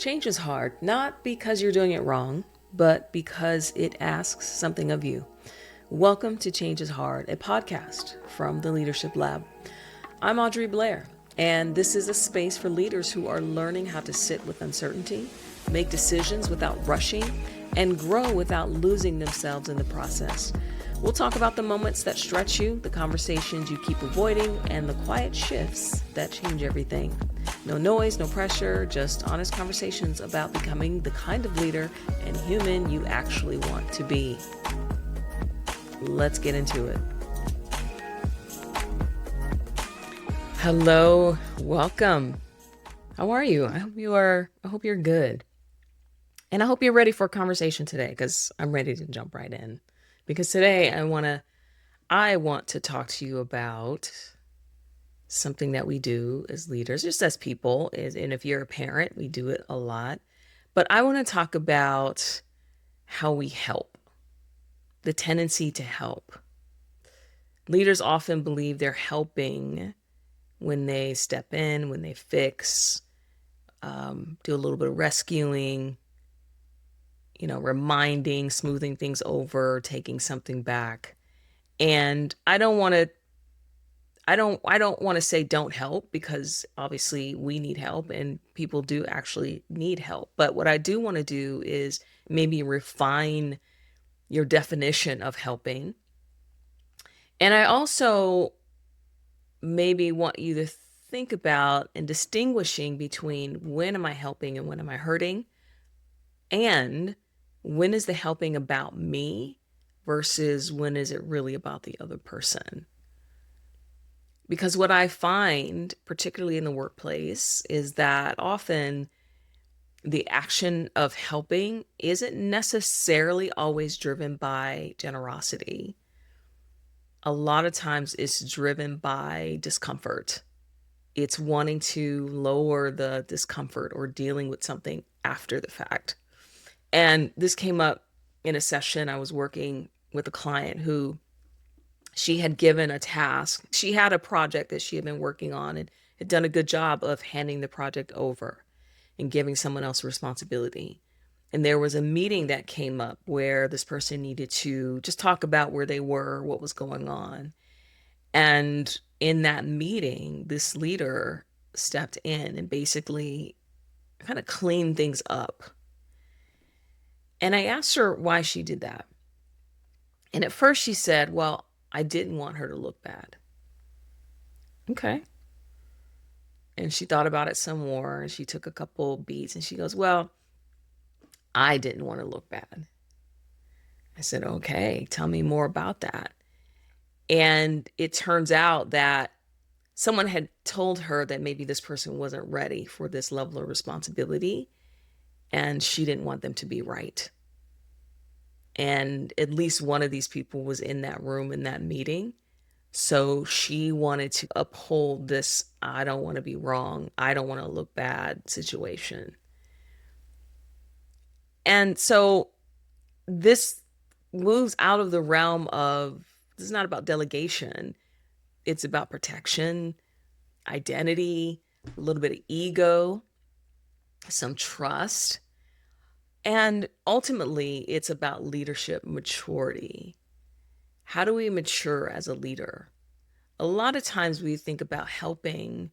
Change is hard, not because you're doing it wrong, but because it asks something of you. Welcome to Change is Hard, a podcast from the Leadership Lab. I'm Audrey Blair, and this is a space for leaders who are learning how to sit with uncertainty, make decisions without rushing, and grow without losing themselves in the process. We'll talk about the moments that stretch you, the conversations you keep avoiding, and the quiet shifts that change everything. No noise, no pressure, just honest conversations about becoming the kind of leader and human you actually want to be. Let's get into it. Hello, welcome. How are you? I hope you're good. And I hope you're ready for a conversation today, because I'm ready to jump right in. Because today I want to talk to you about something that we do as leaders, just as people, and if you're a parent, we do it a lot. But I want to talk about how we help, the tendency to help. Leaders often believe they're helping when they step in, when they fix, do a little bit of rescuing, reminding, smoothing things over, taking something back. And I don't want to say don't help, because obviously we need help and people do actually need help. But what I do want to do is maybe refine your definition of helping. And I also maybe want you to think about and distinguishing between when am I helping and when am I hurting, and when is the helping about me versus when is it really about the other person? Because what I find, particularly in the workplace, is that often the action of helping isn't necessarily always driven by generosity. A lot of times it's driven by discomfort. It's wanting to lower the discomfort or dealing with something after the fact. And this came up in a session. I was working with a client who she had given a task. She had a project that she had been working on and had done a good job of handing the project over and giving someone else responsibility. And there was a meeting that came up where this person needed to just talk about where they were, what was going on. And in that meeting, this leader stepped in and basically kind of cleaned things up. And I asked her why she did that. And at first she said, well, I didn't want her to look bad. Okay. And she thought about it some more, and she took a couple beats and she goes, well, I didn't want to look bad. I said, okay, tell me more about that. And it turns out that someone had told her that maybe this person wasn't ready for this level of responsibility, and she didn't want them to be right. And at least one of these people was in that room in that meeting. So she wanted to uphold this, I don't want to be wrong, I don't want to look bad situation. And so this moves out of the realm of, this is not about delegation. It's about protection, identity, a little bit of ego, some trust. And ultimately, it's about leadership maturity. How do we mature as a leader? A lot of times we think about helping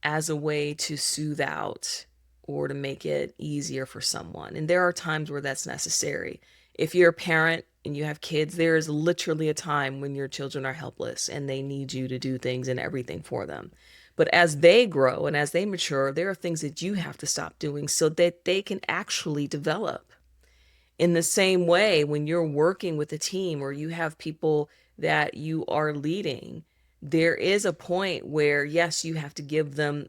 as a way to soothe out or to make it easier for someone. And there are times where that's necessary. If you're a parent and you have kids, there is literally a time when your children are helpless and they need you to do things and everything for them. But as they grow and as they mature, there are things that you have to stop doing so that they can actually develop. In the same way, when you're working with a team or you have people that you are leading, there is a point where, yes, you have to give them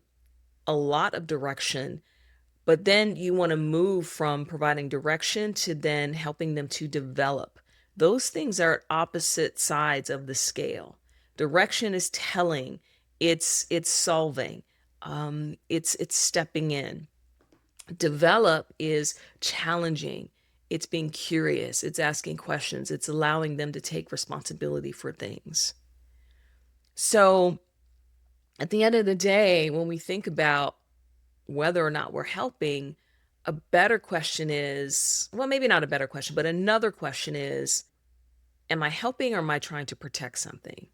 a lot of direction, but then you want to move from providing direction to then helping them to develop. Those things are opposite sides of the scale. Direction is telling, it's solving, it's stepping in. Develop is challenging. It's being curious. It's asking questions. It's allowing them to take responsibility for things. So at the end of the day, when we think about whether or not we're helping, A better question is, well, maybe not a better question, but another question is, am I helping or am I trying to protect something?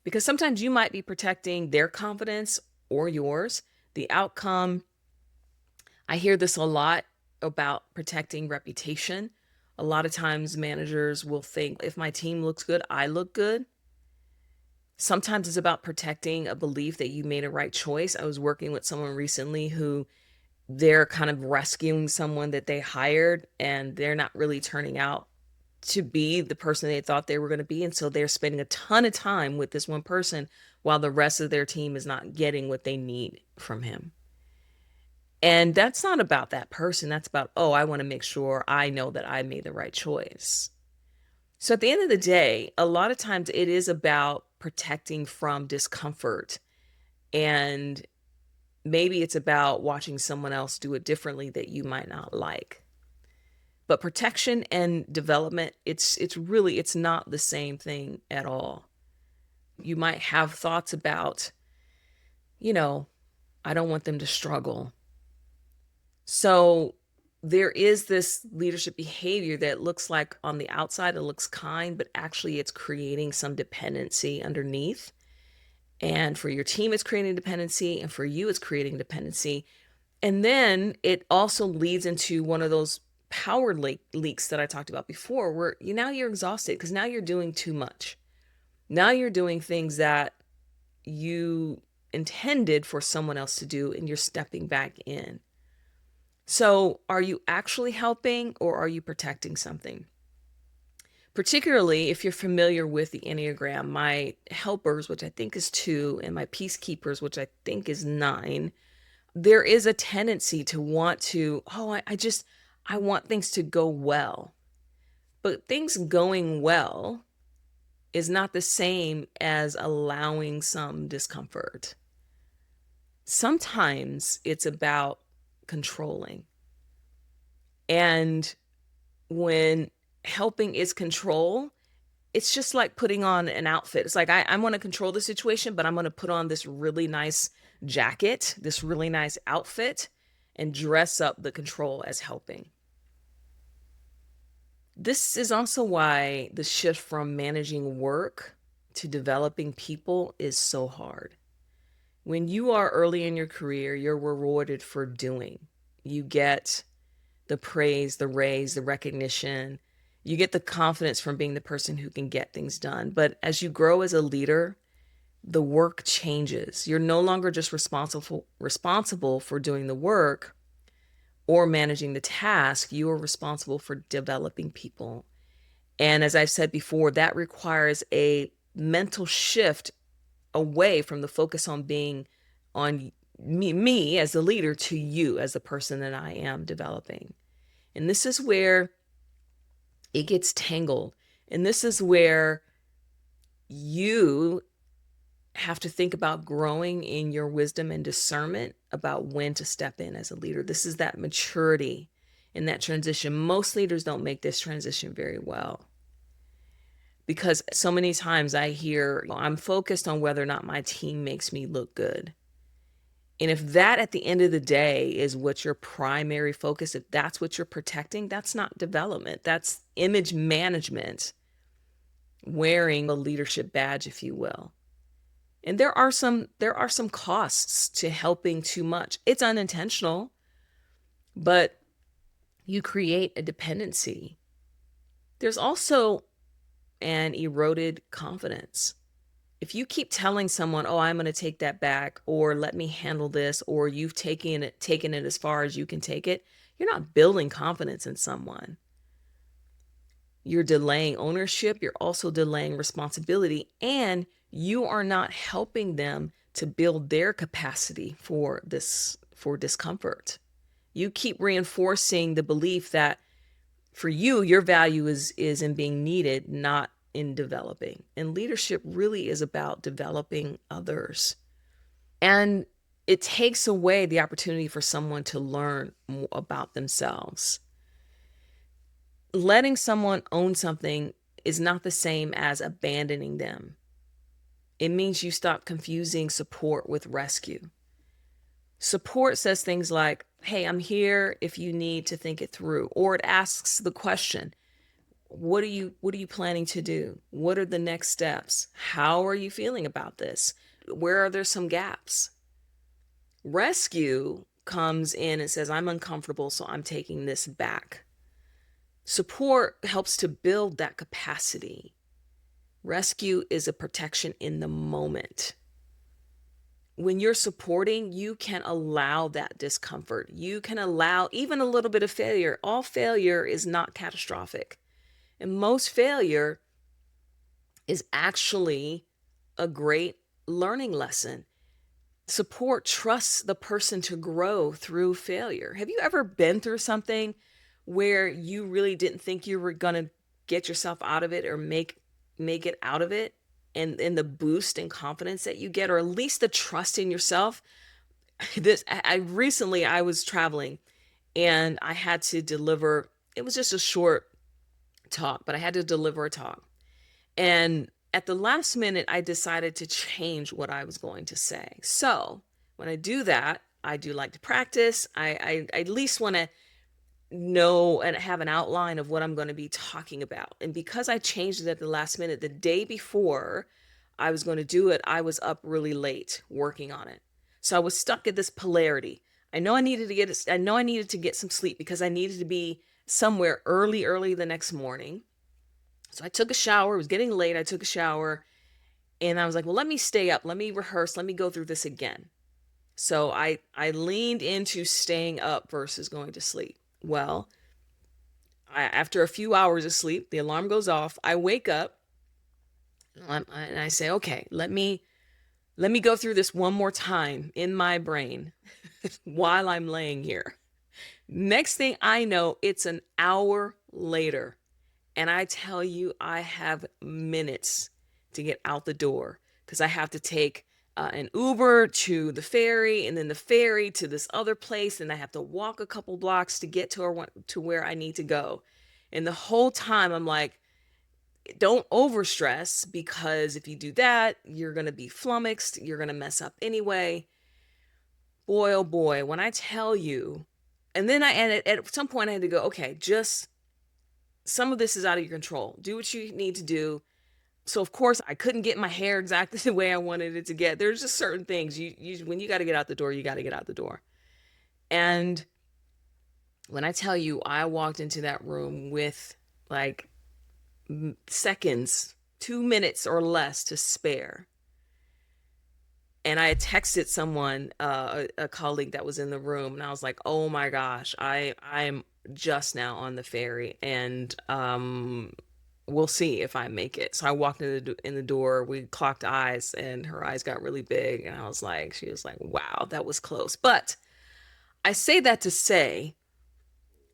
Because sometimes you might be protecting their confidence or yours. The outcome, I hear this a lot about protecting reputation. A lot of times managers will think if my team looks good, I look good. Sometimes it's about protecting a belief that you made a right choice. I was working with someone recently who they're kind of rescuing someone that they hired and they're not really turning out to be the person they thought they were going to be. And so they're spending a ton of time with this one person while the rest of their team is not getting what they need from him. And that's not about that person. That's about, oh, I want to make sure I know that I made the right choice. So at the end of the day, a lot of times it is about protecting from discomfort. And maybe it's about watching someone else do it differently that you might not like. But protection and development, it's not the same thing at all. You might have thoughts about, you know, I don't want them to struggle. So there is this leadership behavior that looks like on the outside, it looks kind, but actually it's creating some dependency underneath. And for your team, it's creating dependency. And for you, it's creating dependency. And then it also leads into one of those power leaks that I talked about before, where now you're exhausted because now you're doing too much. Now you're doing things that you intended for someone else to do, and you're stepping back in. So are you actually helping or are you protecting something? Particularly if you're familiar with the Enneagram, my helpers, which I think is 2, and my peacekeepers, which I think is 9, there is a tendency to want to, I want things to go well. But things going well is not the same as allowing some discomfort. Sometimes it's about controlling. And when helping is control, it's just like putting on an outfit. It's like, I want to control the situation, but I'm going to put on this really nice jacket, this really nice outfit, and dress up the control as helping. This is also why the shift from managing work to developing people is so hard. When you are early in your career, you're rewarded for doing. You get the praise, the raise, the recognition. You get the confidence from being the person who can get things done. But as you grow as a leader, the work changes. You're no longer just responsible for doing the work or managing the task. You are responsible for developing people. And as I've said before, that requires a mental shift away from the focus on being on me as the leader to you as the person that I am developing. And this is where it gets tangled. And this is where you have to think about growing in your wisdom and discernment about when to step in as a leader. This is that maturity in that transition. Most leaders don't make this transition very well because so many times I hear, I'm focused on whether or not my team makes me look good. And if that at the end of the day is what your primary focus, if that's what you're protecting, that's not development. That's image management, wearing a leadership badge, if you will. And there are some costs to helping too much. It's unintentional, but you create a dependency. There's also an eroded confidence. If you keep telling someone, oh, I'm going to take that back, or let me handle this, or you've taken it as far as you can take it, you're not building confidence in someone. You're delaying ownership. You're also delaying responsibility, and you are not helping them to build their capacity for discomfort. You keep reinforcing the belief that for you, your value is in being needed, not in developing. And leadership really is about developing others. And it takes away the opportunity for someone to learn more about themselves. Letting someone own something is not the same as abandoning them. It means you stop confusing support with rescue. Support says things like, hey, I'm here if you need to think it through. Or it asks the question, what are you planning to do? What are the next steps? How are you feeling about this? Where are there some gaps? Rescue comes in and says, I'm uncomfortable, so I'm taking this back. Support helps to build that capacity. Rescue is a protection in the moment. When you're supporting, you can allow that discomfort. You can allow even a little bit of failure. All failure is not catastrophic. And most failure is actually a great learning lesson. Support trusts the person to grow through failure. Have you ever been through something where you really didn't think you were going to get yourself out of it or make it out of it? And the boost in confidence that you get, or at least the trust in yourself. This I recently I was traveling and I had to deliver, it was just a short talk, but I had to deliver a talk. And at the last minute, I decided to change what I was going to say. So when I do that, I do like to practice. I at least want to know and have an outline of what I'm going to be talking about. And because I changed it at the last minute, the day before I was going to do it, I was up really late working on it. So I was stuck at this polarity. I know I needed to get some sleep because I needed to be somewhere early the next morning. So I took a shower. It was getting late. I took a shower and I was like, well, let me stay up. Let me rehearse. Let me go through this again. So I leaned into staying up versus going to sleep. Well, after a few hours of sleep, the alarm goes off. I wake up and I say, okay, let me go through this one more time in my brain while I'm laying here. Next thing I know, it's an hour later. And I tell you, I have minutes to get out the door because I have to take an Uber to the ferry and then the ferry to this other place. And I have to walk a couple blocks to get to where I need to go. And the whole time I'm like, don't overstress because if you do that, you're going to be flummoxed. You're going to mess up anyway. Boy, oh boy, when I tell you, and then at some point I had to go, okay, just some of this is out of your control. Do what you need to do. So of course I couldn't get my hair exactly the way I wanted it to get. There's just certain things you when you got to get out the door, you got to get out the door. And when I tell you, I walked into that room with like seconds, 2 minutes or less to spare. And I had texted someone, a colleague that was in the room, and I was like, "Oh my gosh, I'm just now on the ferry, and we'll see if I make it." So I walked in the door. We clocked eyes, and her eyes got really big, and she was like, "Wow, that was close." But I say that to say,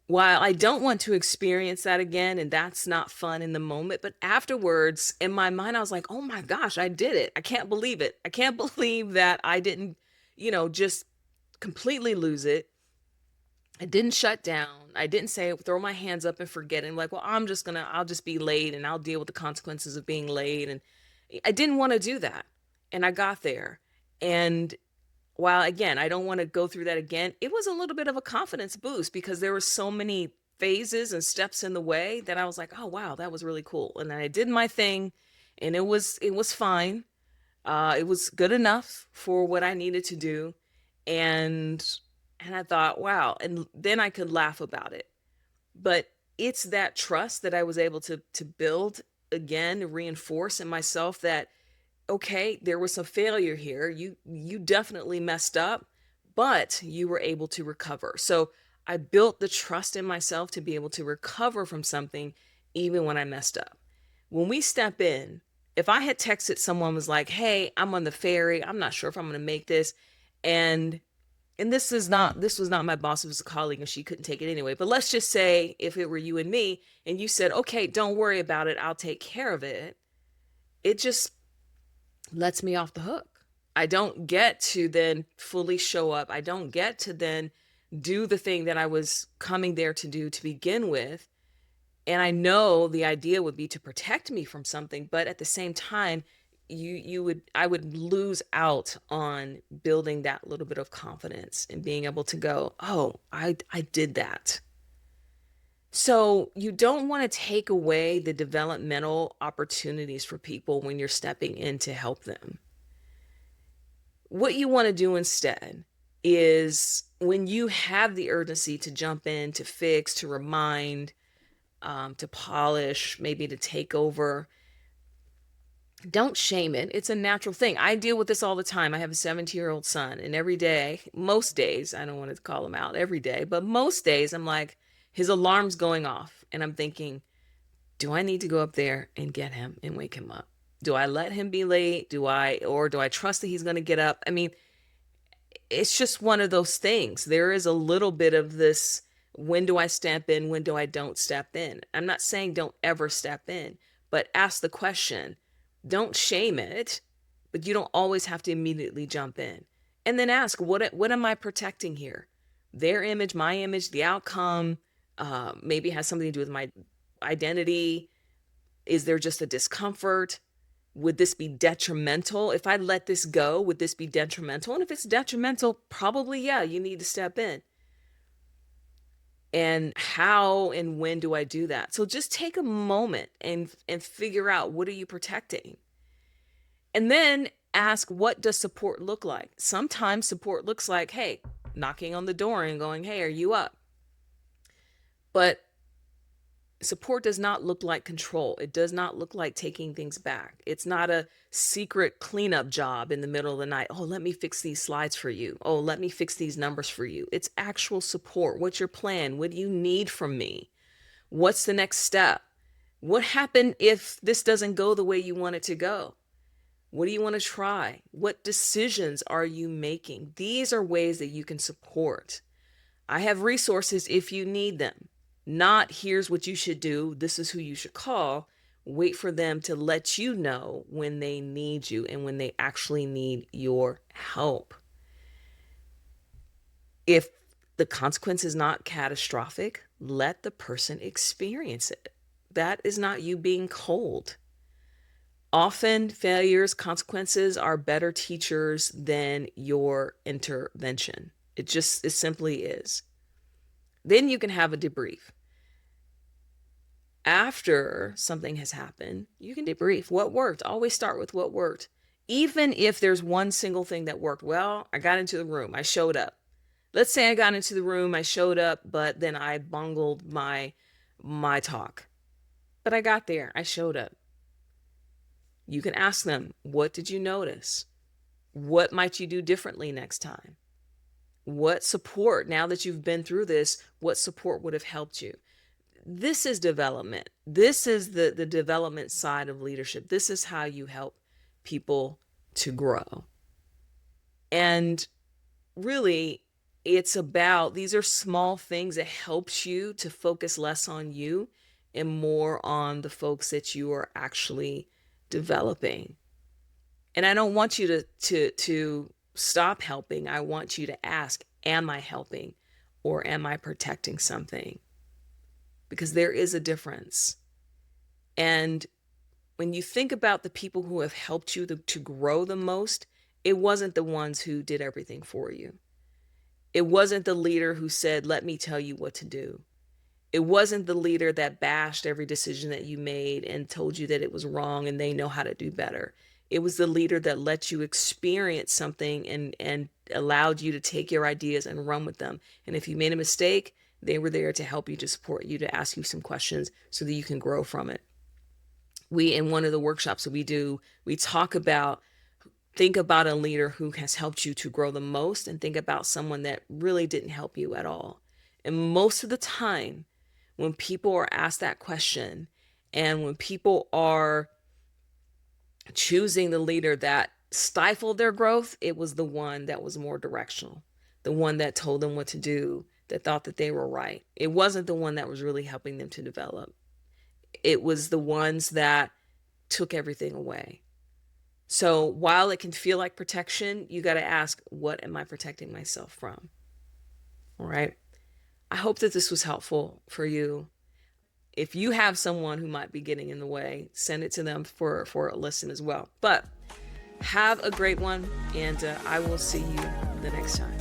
while I don't want to experience that again, and that's not fun in the moment, but afterwards, in my mind, I was like, oh my gosh, I did it. I can't believe it. I can't believe that I didn't, just completely lose it. I didn't shut down. I didn't say, throw my hands up and forget it. And like, well, I'll just be late and I'll deal with the consequences of being late. And I didn't want to do that. And I got there. And while again, I don't want to go through that again, it was a little bit of a confidence boost because there were so many phases and steps in the way that I was like, oh wow, that was really cool. And then I did my thing and it was fine. It was good enough for what I needed to do. And I thought, wow, and then I could laugh about it. But it's that trust that I was able to build again, reinforce in myself that okay, there was some failure here. You definitely messed up, but you were able to recover. So I built the trust in myself to be able to recover from something even when I messed up. When we step in, if I had texted someone was like, "Hey, I'm on the ferry. I'm not sure if I'm going to make this." And this was not my boss, it was a colleague and she couldn't take it anyway. But let's just say if it were you and me and you said, "Okay, don't worry about it. I'll take care of it." It just lets me off the hook. I don't get to then fully show up. I don't get to then do the thing that I was coming there to do to begin with. And I know the idea would be to protect me from something, but at the same time, I would lose out on building that little bit of confidence and being able to go, oh, I did that. So you don't want to take away the developmental opportunities for people when you're stepping in to help them. What you want to do instead is when you have the urgency to jump in, to fix, to remind, to polish, maybe to take over, don't shame it. It's a natural thing. I deal with this all the time. I have a 17-year-old son, and every day, most days, I don't want to call him out every day, but most days, I'm like, his alarm's going off, and I'm thinking, do I need to go up there and get him and wake him up? Do I let him be late? Or do I trust that he's going to get up? I mean, it's just one of those things. There is a little bit of this, when do I step in? When do I don't step in? I'm not saying don't ever step in, but ask the question. Don't shame it, but you don't always have to immediately jump in. And then ask, what am I protecting here? Their image, my image, the outcome, maybe it has something to do with my identity. Is there just a discomfort? Would this be detrimental? If I let this go, would this be detrimental? And if it's detrimental, probably, yeah, you need to step in. And how and when do I do that? So just take a moment and figure out, what are you protecting? And then ask, what does support look like? Sometimes support looks like, hey, knocking on the door and going, hey, are you up? But support does not look like control. It does not look like taking things back. It's not a secret cleanup job in the middle of the night. Oh, let me fix these slides for you. Oh, let me fix these numbers for you. It's actual support. What's your plan? What do you need from me? What's the next step? What happened if this doesn't go the way you want it to go? What do you want to try? What decisions are you making? These are ways that you can support. I have resources if you need them. Not, here's what you should do, this is who you should call. Wait for them to let you know when they need you and when they actually need your help. If the consequence is not catastrophic, let the person experience it. That is not you being cold. Often failures, consequences are better teachers than your intervention. It simply is. Then you can have a debrief. After something has happened, you can debrief. What worked? Always start with what worked. Even if there's one single thing that worked. Well, I got into the room. I showed up. Let's say I got into the room, I showed up, but then I bungled my talk. But I got there. I showed up. You can ask them, what did you notice? What might you do differently next time? What support, now that you've been through this, what support would have helped you? This is development. This is the development side of leadership. This is how you help people to grow. And really, it's about, these are small things that helps you to focus less on you and more on the folks that you are actually developing. And I don't want you to stop helping. I want you to ask, am I helping or am I protecting something? Because there is a difference. And when you think about the people who have helped you to grow the most, it wasn't the ones who did everything for you. It wasn't the leader who said, let me tell you what to do. It wasn't the leader that bashed every decision that you made and told you that it was wrong and they know how to do better. It was the leader that let you experience something and allowed you to take your ideas and run with them. And if you made a mistake, they were there to help you, to support you, to ask you some questions so that you can grow from it. In one of the workshops that we do, we talk about, think about a leader who has helped you to grow the most and think about someone that really didn't help you at all. And most of the time, when people are asked that question and when people are choosing the leader that stifled their growth, it was the one that was more directional, the one that told them what to do, that thought that they were right. It wasn't the one that was really helping them to develop. It was the ones that took everything away. So while it can feel like protection, you got to ask, what am I protecting myself from? All right. I hope that this was helpful for you. if you have someone who might be getting in the way, send it to them for a listen as well. But have a great one, and I will see you the next time.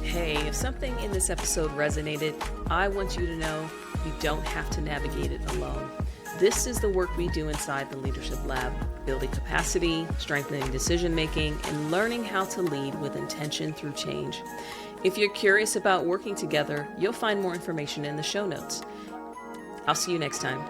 Hey, if something in this episode resonated, I want you to know you don't have to navigate it alone. This is the work we do inside the Leadership Lab, building capacity, strengthening decision-making, and learning how to lead with intention through change. If you're curious about working together, you'll find more information in the show notes. I'll see you next time.